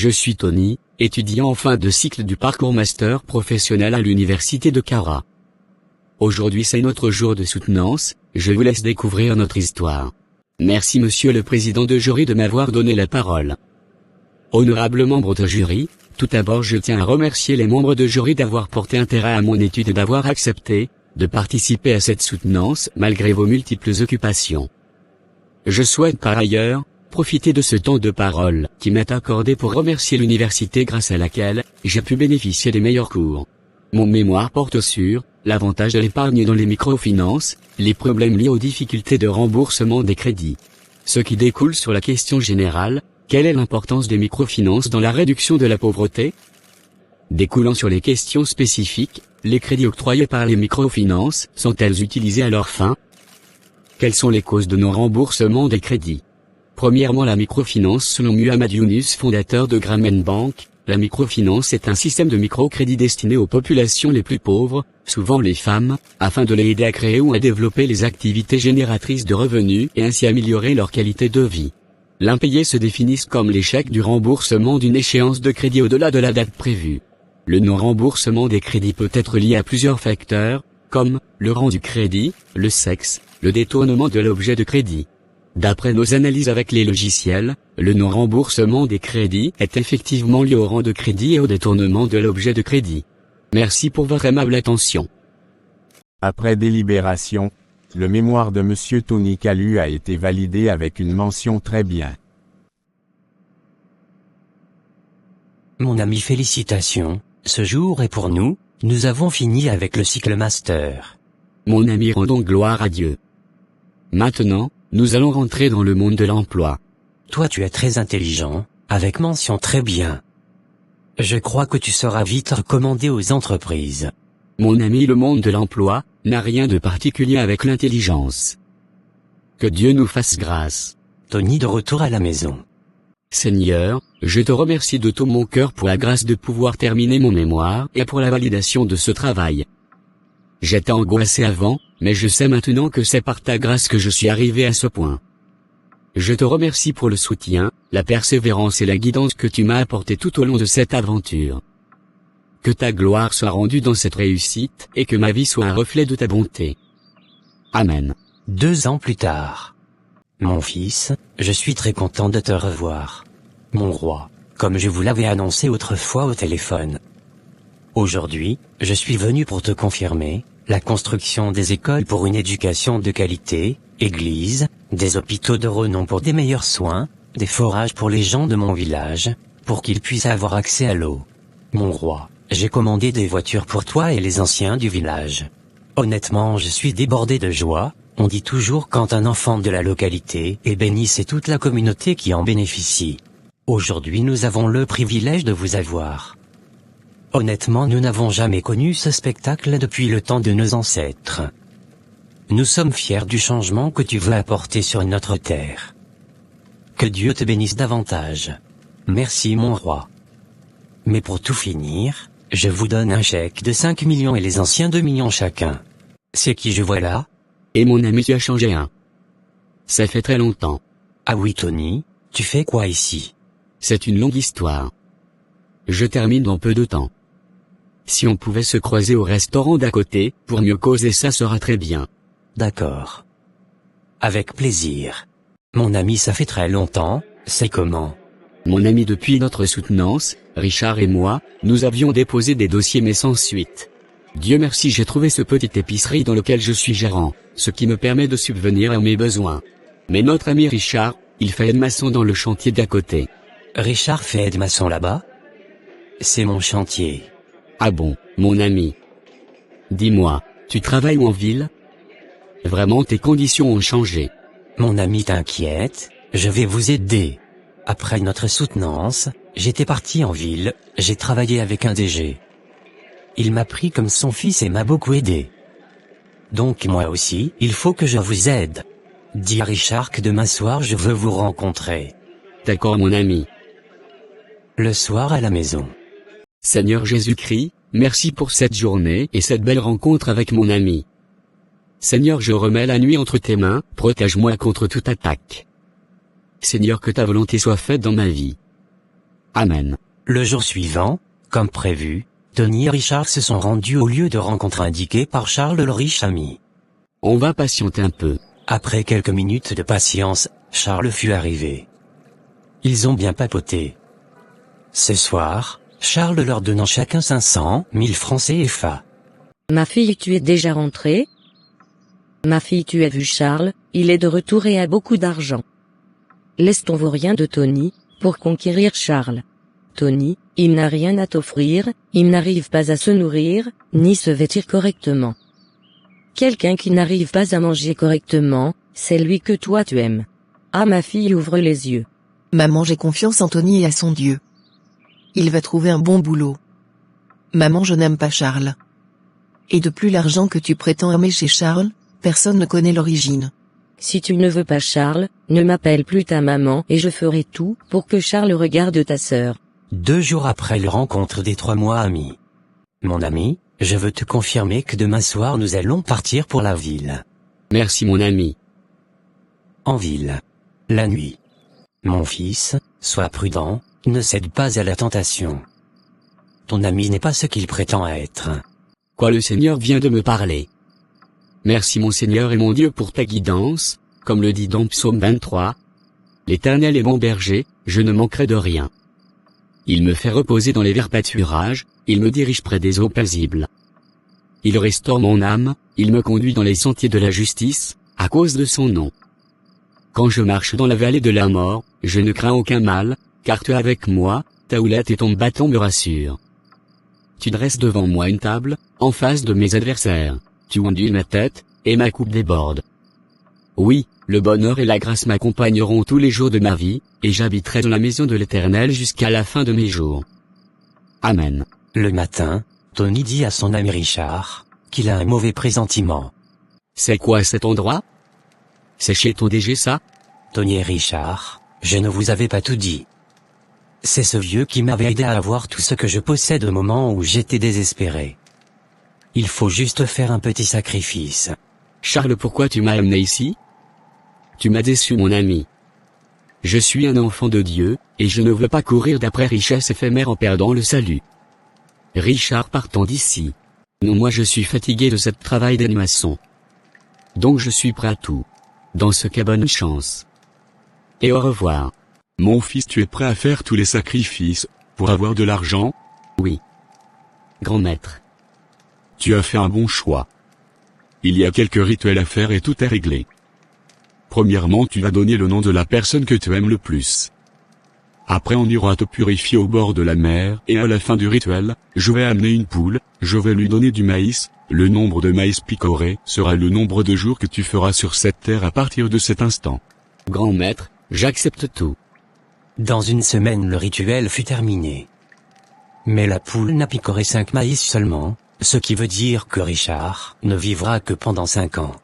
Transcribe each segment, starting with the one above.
Je suis Tony, étudiant en fin de cycle du parcours master professionnel à l'université de Cara. Aujourd'hui c'est notre jour de soutenance, je vous laisse découvrir notre histoire. Merci monsieur le président de jury de m'avoir donné la parole. Honorables membres de jury, tout d'abord je tiens à remercier les membres de jury d'avoir porté intérêt à mon étude et d'avoir accepté de participer à cette soutenance malgré vos multiples occupations. Je souhaite par ailleurs profiter de ce temps de parole qui m'est accordé pour remercier l'université grâce à laquelle j'ai pu bénéficier des meilleurs cours. Mon mémoire porte sur l'avantage de l'épargne dans les microfinances, les problèmes liés aux difficultés de remboursement des crédits. Ce qui découle sur la question générale, quelle est l'importance des microfinances dans la réduction de la pauvreté? Découlant sur les questions spécifiques, les crédits octroyés par les microfinances sont-elles utilisés à leur fin? Quelles sont les causes de non-remboursement des crédits? Premièrement, la microfinance. Selon Muhammad Yunus, fondateur de Grameen Bank, la microfinance est un système de microcrédit destiné aux populations les plus pauvres, souvent les femmes, afin de les aider à créer ou à développer les activités génératrices de revenus et ainsi améliorer leur qualité de vie. L'impayés se définissent comme l'échec du remboursement d'une échéance de crédit au-delà de la date prévue. Le non-remboursement des crédits peut être lié à plusieurs facteurs, comme le rang du crédit, le sexe, le détournement de l'objet de crédit. D'après nos analyses avec les logiciels, le non-remboursement des crédits est effectivement lié au rang de crédit et au détournement de l'objet de crédit. Merci pour votre aimable attention. Après délibération, le mémoire de Monsieur Tony Calu a été validé avec une mention très bien. Mon ami, félicitations, ce jour est pour nous, nous avons fini avec le cycle master. Mon ami, rendons gloire à Dieu. Maintenant, nous allons rentrer dans le monde de l'emploi. Toi tu es très intelligent, avec mention très bien. Je crois que tu seras vite recommandé aux entreprises. Mon ami, le monde de l'emploi n'a rien de particulier avec l'intelligence. Que Dieu nous fasse grâce. Tony de retour à la maison. Seigneur, je te remercie de tout mon cœur pour la grâce de pouvoir terminer mon mémoire et pour la validation de ce travail. J'étais angoissé avant, mais je sais maintenant que c'est par ta grâce que je suis arrivé à ce point. Je te remercie pour le soutien, la persévérance et la guidance que tu m'as apporté tout au long de cette aventure. Que ta gloire soit rendue dans cette réussite et que ma vie soit un reflet de ta bonté. Amen. 2 ans plus tard. Mon fils, je suis très content de te revoir. Mon roi, comme je vous l'avais annoncé autrefois au téléphone. Aujourd'hui, je suis venu pour te confirmer la construction des écoles pour une éducation de qualité, églises, des hôpitaux de renom pour des meilleurs soins, des forages pour les gens de mon village, pour qu'ils puissent avoir accès à l'eau. Mon roi, j'ai commandé des voitures pour toi et les anciens du village. Honnêtement, je suis débordé de joie. On dit toujours quand un enfant de la localité est béni, c'est toute la communauté qui en bénéficie. Aujourd'hui nous avons le privilège de vous avoir. Honnêtement, nous n'avons jamais connu ce spectacle depuis le temps de nos ancêtres. Nous sommes fiers du changement que tu veux apporter sur notre terre. Que Dieu te bénisse davantage. Merci mon roi. Mais pour tout finir, je vous donne un chèque de 5 millions et les anciens 2 millions chacun. C'est qui je vois là? Et mon ami, tu as changé un. Ça fait très longtemps. Ah oui Tony, tu fais quoi ici? C'est une longue histoire. Je termine dans peu de temps. Si on pouvait se croiser au restaurant d'à côté, pour mieux causer, ça sera très bien. D'accord. Avec plaisir. Mon ami, ça fait très longtemps, c'est comment? Mon ami, depuis notre soutenance, Richard et moi, nous avions déposé des dossiers mais sans suite. Dieu merci, j'ai trouvé ce petite épicerie dans lequel je suis gérant, ce qui me permet de subvenir à mes besoins. Mais notre ami Richard, il fait aide-maçon dans le chantier d'à côté. Richard fait aide-maçon là-bas? C'est mon chantier. Ah bon, mon ami. Dis-moi, tu travailles où en ville? Vraiment tes conditions ont changé. Mon ami, t'inquiète, je vais vous aider. Après notre soutenance, j'étais parti en ville, j'ai travaillé avec un DG. Il m'a pris comme son fils et m'a beaucoup aidé. Donc moi aussi, il faut que je vous aide. Dis à Richard que demain soir je veux vous rencontrer. D'accord mon ami. Le soir à la maison. Seigneur Jésus-Christ, merci pour cette journée et cette belle rencontre avec mon ami. Seigneur, je remets la nuit entre tes mains, protège-moi contre toute attaque. Seigneur, que ta volonté soit faite dans ma vie. Amen. Le jour suivant, comme prévu, Tony et Richard se sont rendus au lieu de rencontre indiqué par Charles le riche ami. On va patienter un peu. Après quelques minutes de patience, Charles fut arrivé. Ils ont bien papoté. Ce soir, Charles leur donnant chacun 500 000 francs CFA. Ma fille, tu es déjà rentrée? Ma fille, tu as vu Charles, il est de retour et a beaucoup d'argent. Laisse ton vaurien de Tony, pour conquérir Charles. Tony, il n'a rien à t'offrir, il n'arrive pas à se nourrir, ni se vêtir correctement. Quelqu'un qui n'arrive pas à manger correctement, c'est lui que toi tu aimes. Ah ma fille, ouvre les yeux. Maman, j'ai confiance en Tony et à son Dieu. Il va trouver un bon boulot. Maman, je n'aime pas Charles. Et de plus l'argent que tu prétends aimer chez Charles, personne ne connaît l'origine. Si tu ne veux pas Charles, ne m'appelle plus ta maman et je ferai tout pour que Charles regarde ta sœur. 2 jours après leur rencontre des 3 mois amis. Mon ami, je veux te confirmer que demain soir nous allons partir pour la ville. Merci mon ami. En ville. La nuit. Mon fils, sois prudent, ne cède pas à la tentation. Ton ami n'est pas ce qu'il prétend être. Quoi, le Seigneur vient de me parler. Merci mon Seigneur et mon Dieu pour ta guidance, comme le dit dans Psaume 23. L'Éternel est mon berger, je ne manquerai de rien. Il me fait reposer dans les verts pâturages, il me dirige près des eaux paisibles. Il restaure mon âme, il me conduit dans les sentiers de la justice, à cause de son nom. Quand je marche dans la vallée de la mort, je ne crains aucun mal, car tu es avec moi, ta houlette et ton bâton me rassurent. Tu dresses devant moi une table, en face de mes adversaires, tu ondules ma tête, et ma coupe déborde. Oui, le bonheur et la grâce m'accompagneront tous les jours de ma vie, et j'habiterai dans la maison de l'Éternel jusqu'à la fin de mes jours. Amen. Le matin, Tony dit à son ami Richard, qu'il a un mauvais pressentiment. C'est quoi cet endroit? C'est chez ton DG ça? Tony et Richard, je ne vous avais pas tout dit. C'est ce vieux qui m'avait aidé à avoir tout ce que je possède au moment où j'étais désespéré. Il faut juste faire un petit sacrifice. Charles, pourquoi tu m'as amené ici? Tu m'as déçu mon ami. Je suis un enfant de Dieu, et je ne veux pas courir d'après richesse éphémère en perdant le salut. Richard, partons d'ici. Non, moi je suis fatigué de ce travail d'animation. Donc je suis prêt à tout. Dans ce cas, bonne chance. Et au revoir. Mon fils, tu es prêt à faire tous les sacrifices, pour avoir de l'argent? Oui. Grand maître. Tu as fait un bon choix. Il y a quelques rituels à faire et tout est réglé. Premièrement, tu vas donner le nom de la personne que tu aimes le plus. Après, on ira te purifier au bord de la mer, et à la fin du rituel, je vais amener une poule, je vais lui donner du maïs, le nombre de maïs picoré sera le nombre de jours que tu feras sur cette terre à partir de cet instant. Grand maître, j'accepte tout. Dans 1 semaine le rituel fut terminé. Mais la poule n'a picoré 5 maïs seulement, ce qui veut dire que Richard ne vivra que pendant 5 ans.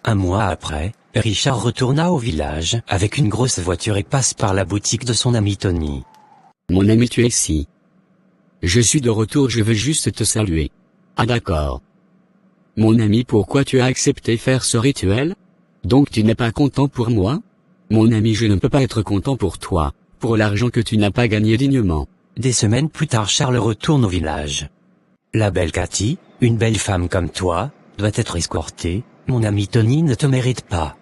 1 mois après, Richard retourna au village avec une grosse voiture et passe par la boutique de son ami Tony. Mon ami, tu es ici. Je suis de retour, je veux juste te saluer. Ah d'accord. Mon ami, pourquoi tu as accepté faire ce rituel? Donc tu n'es pas content pour moi? Mon ami, je ne peux pas être content pour toi, pour l'argent que tu n'as pas gagné dignement. Des semaines plus tard, Charles retourne au village. La belle Cathy, une belle femme comme toi, doit être escortée, mon ami Tony ne te mérite pas.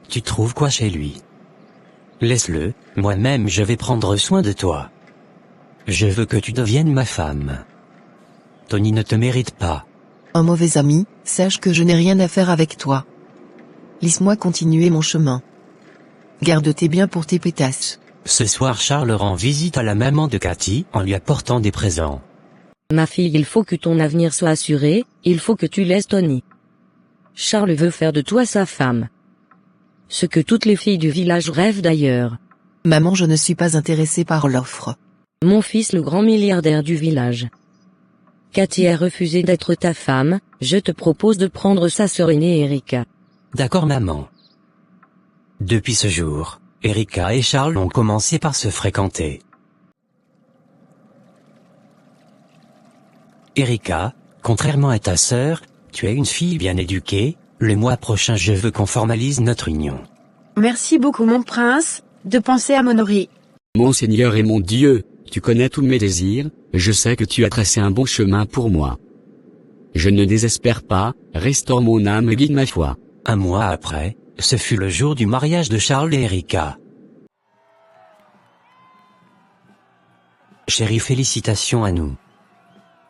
Tu trouves quoi chez lui? Laisse-le, moi-même je vais prendre soin de toi. Je veux que tu deviennes ma femme. Tony ne te mérite pas. Un mauvais ami, sache que je n'ai rien à faire avec toi. Laisse-moi continuer mon chemin. Garde tes biens pour tes pétasses. Ce soir, Charles rend visite à la maman de Cathy en lui apportant des présents. Ma fille, il faut que ton avenir soit assuré, il faut que tu laisses Tony. Charles veut faire de toi sa femme. Ce que toutes les filles du village rêvent d'ailleurs. Maman, je ne suis pas intéressée par l'offre. Mon fils, le grand milliardaire du village. Cathy a refusé d'être ta femme, je te propose de prendre sa sœur aînée Erika. D'accord maman. Depuis ce jour, Erika et Charles ont commencé par se fréquenter. Erika, contrairement à ta sœur, tu es une fille bien éduquée, le mois prochain je veux qu'on formalise notre union. Merci beaucoup mon prince, de penser à m'honorer. Mon Seigneur et mon Dieu, tu connais tous mes désirs, je sais que tu as tracé un bon chemin pour moi. Je ne désespère pas, restaure mon âme et guide ma foi. Un mois après, ce fut le jour du mariage de Charles et Erika. Chérie, félicitations à nous.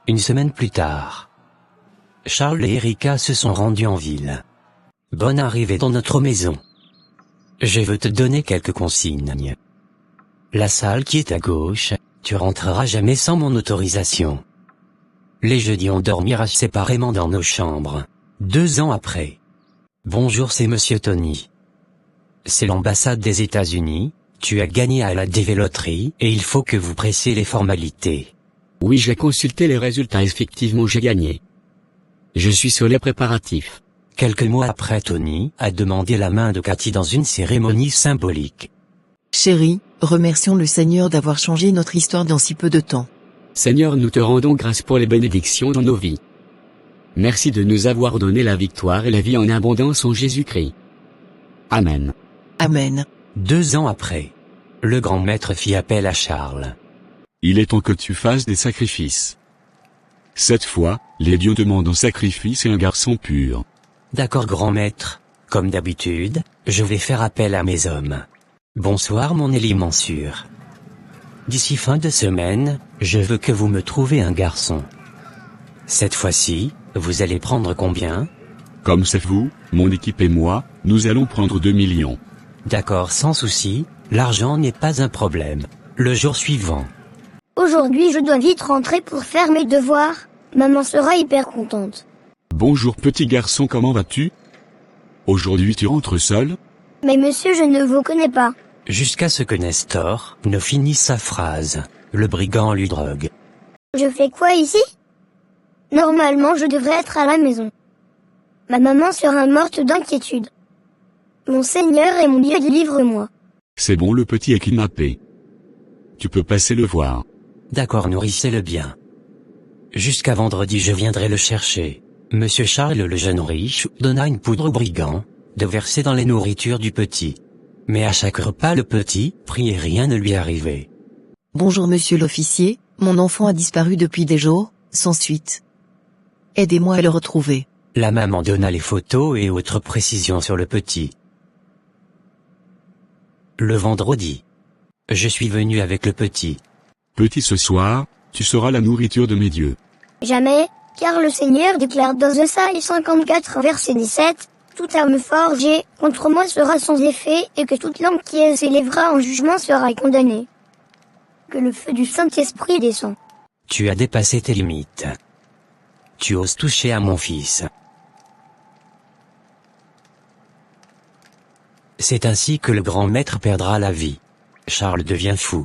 Une semaine plus tard, Charles et Erika se sont rendus en ville. Bonne arrivée dans notre maison. Je veux te donner quelques consignes. La salle qui est à gauche, tu rentreras jamais sans mon autorisation. Les jeudis on dormira séparément dans nos chambres. 2 ans après. Bonjour, c'est Monsieur Tony. C'est l'ambassade des États-Unis, tu as gagné à la dévéloterie et il faut que vous pressiez les formalités. Oui, j'ai consulté les résultats, effectivement j'ai gagné. Je suis sur les préparatifs. Quelques mois après, Tony a demandé la main de Cathy dans une cérémonie symbolique. Chérie, remercions le Seigneur d'avoir changé notre histoire dans si peu de temps. Seigneur, nous te rendons grâce pour les bénédictions dans nos vies. Merci de nous avoir donné la victoire et la vie en abondance en Jésus-Christ. Amen. Amen. 2 ans après, le grand maître fit appel à Charles. Il est temps que tu fasses des sacrifices. Cette fois, les dieux demandent un sacrifice et un garçon pur. D'accord, grand maître. Comme d'habitude, je vais faire appel à mes hommes. Bonsoir mon Élie Mansur. D'ici fin de semaine, je veux que vous me trouvez un garçon. Cette fois-ci, vous allez prendre combien? Comme c'est vous, mon équipe et moi, nous allons prendre 2 millions. D'accord, sans souci, l'argent n'est pas un problème. Le jour suivant. Aujourd'hui je dois vite rentrer pour faire mes devoirs. Maman sera hyper contente. Bonjour petit garçon, comment vas-tu? Aujourd'hui tu rentres seul? Mais monsieur, je ne vous connais pas. Jusqu'à ce que Nestor ne finisse sa phrase. Le brigand lui drogue. Je fais quoi ici? Normalement je devrais être à la maison. Ma maman sera morte d'inquiétude. Mon Seigneur et mon Dieu, délivre-moi. C'est bon, le petit est kidnappé. Tu peux passer le voir. D'accord, nourrissez-le bien. Jusqu'à vendredi je viendrai le chercher. Monsieur Charles le jeune riche donna une poudre au brigand, de verser dans les nourritures du petit. Mais à chaque repas le petit prit et rien ne lui arrivait. Bonjour monsieur l'officier, mon enfant a disparu depuis des jours, sans suite. Aidez-moi à le retrouver. La maman donna les photos et autres précisions sur le petit. Le vendredi. Je suis venu avec le petit. Petit, ce soir, tu seras la nourriture de mes dieux. Jamais, car le Seigneur déclare dans Esaïe 54 verset 17, toute arme forgée contre moi sera sans effet et que toute langue qui s'élèvera en jugement sera condamnée. Que le feu du Saint-Esprit descend. Tu as dépassé tes limites. Tu oses toucher à mon fils. C'est ainsi que le grand maître perdra la vie. Charles devient fou.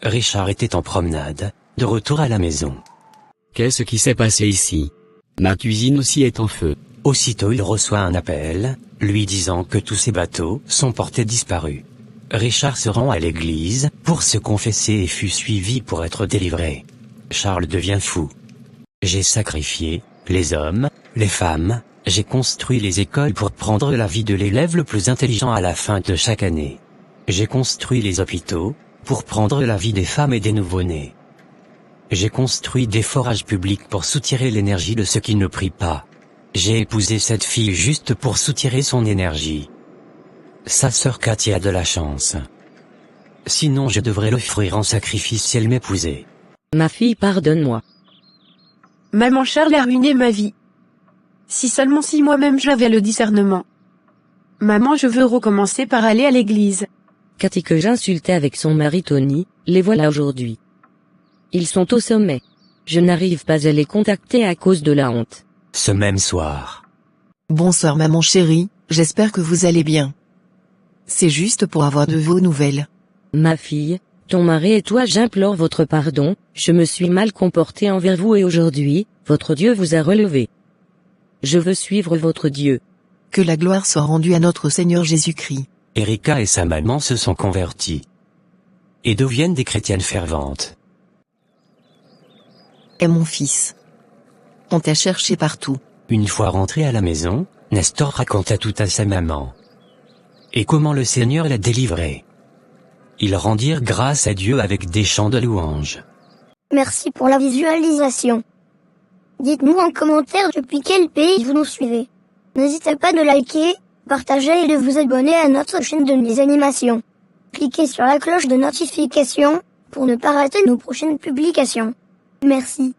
Richard était en promenade, de retour à la maison. Qu'est-ce qui s'est passé ici? Ma cuisine aussi est en feu. Aussitôt il reçoit un appel, lui disant que tous ses bateaux sont portés disparus. Richard se rend à l'église, pour se confesser et fut suivi pour être délivré. Charles devient fou. J'ai sacrifié, les hommes, les femmes, j'ai construit les écoles pour prendre la vie de l'élève le plus intelligent à la fin de chaque année. J'ai construit les hôpitaux, pour prendre la vie des femmes et des nouveau-nés. J'ai construit des forages publics pour soutirer l'énergie de ceux qui ne prient pas. J'ai épousé cette fille juste pour soutirer son énergie. Sa sœur Cathy a de la chance. Sinon je devrais l'offrir en sacrifice si elle m'épousait. Ma fille, pardonne-moi. Maman, Charles a ruiné ma vie. Si seulement si moi-même j'avais le discernement. Maman, je veux recommencer par aller à l'église. Cathy que j'insultais avec son mari Tony, les voilà aujourd'hui. Ils sont au sommet. Je n'arrive pas à les contacter à cause de la honte. Ce même soir. Bonsoir maman chérie, j'espère que vous allez bien. C'est juste pour avoir de vos nouvelles. Ma fille, ton mari et toi, j'implore votre pardon, je me suis mal comporté envers vous et aujourd'hui, votre Dieu vous a relevé. Je veux suivre votre Dieu. Que la gloire soit rendue à notre Seigneur Jésus-Christ. Erika et sa maman se sont convertis. Et deviennent des chrétiennes ferventes. Et mon fils. On t'a cherché partout. Une fois rentré à la maison, Nestor raconta tout à sa maman. Et comment le Seigneur l'a délivré. Ils rendirent grâce à Dieu avec des chants de louange. Merci pour la visualisation. Dites-nous en commentaire depuis quel pays vous nous suivez. N'hésitez pas de liker, partager et de vous abonner à notre chaîne de mes animations. Cliquez sur la cloche de notification pour ne pas rater nos prochaines publications. Merci.